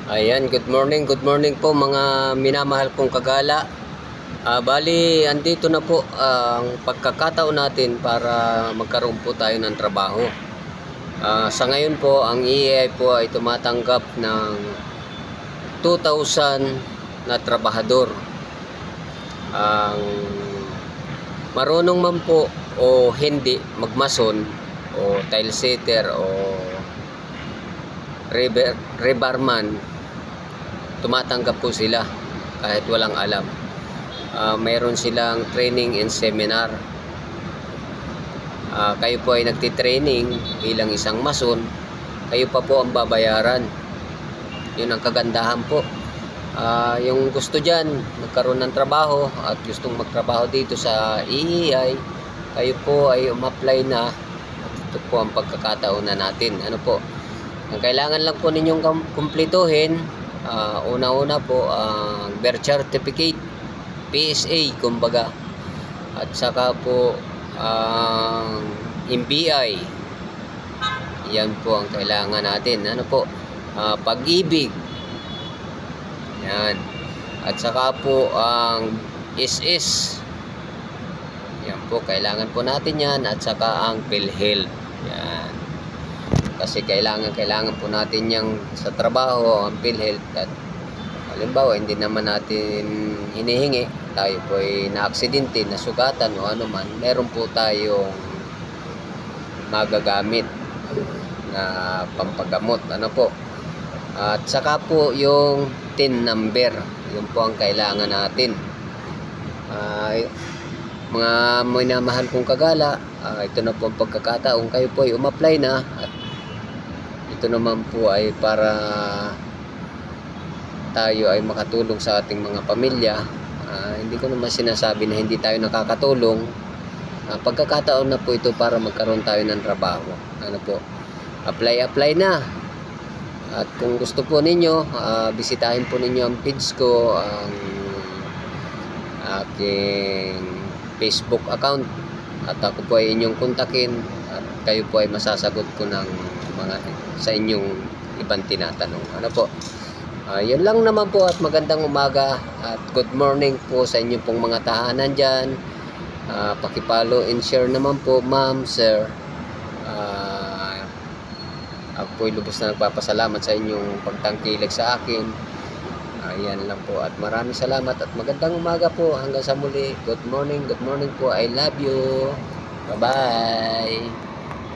Ayan, good morning po mga minamahal kong kagala. Bali, andito na po ang pagkakataon natin para magkaroon po tayo ng trabaho. Sa ngayon po, ang EAI po ay tumatanggap ng 2,000 na trabahador. Ang marunong man po o hindi magmason o tile setter o rebarman, tumatanggap po sila kahit walang alam. Mayroon silang training and seminar. Kayo po ay nagtitraining bilang isang mason, kayo pa po ang babayaran. Yun ang kagandahan po. Yung gusto dyan magkaroon ng trabaho at gustong magtrabaho dito sa EEI, kayo po ay umapply na at ito po ang pagkakataon na natin. Ano po, ang kailangan lang po ninyong kumpletuhin, una-una po ang birth certificate, PSA kumbaga, at saka po ang MBI. Yan po ang kailangan natin. Ano po, pag-ibig. Yan. At saka po ang SS. Yan po, kailangan po natin yan. At saka ang PhilHealth. Yan. Kasi kailangan po natin yang sa trabaho, ang PhilHealth. At halimbawa, hindi naman natin hinihingi, tayo po ay na-aksidente, nasugatan o ano man, meron po tayong magagamit na pampagamot. Ano po. At saka po yung TIN number, yun po ang kailangan natin. Mga minamahal kong kagala, ito na po ang pagkakataon, kayo po ay umapply na at ito naman po ay para tayo ay makatulong sa ating mga pamilya. Hindi ko naman sinasabi na hindi tayo nakakatulong. Pagkakataon na po ito para magkaroon tayo ng trabaho. Ano po, apply na. At kung gusto po ninyo, bisitahin po ninyo ang page ko, ang aking Facebook account, at ako po ay inyong kontakin at kayo po ay masasagot ko ng mga sa inyong ibang tinatanong. Ano po, yun lang naman po at magandang umaga at good morning po sa inyong pong mga tahanan dyan. Pakipollow and share naman po, ma'am, sir. Ako po'y lubos na nagpapasalamat sa inyong pagtangkilik sa akin. Ayan lang po at maraming salamat at magandang umaga po hanggang sa muli. Good morning po. I love you. Bye bye.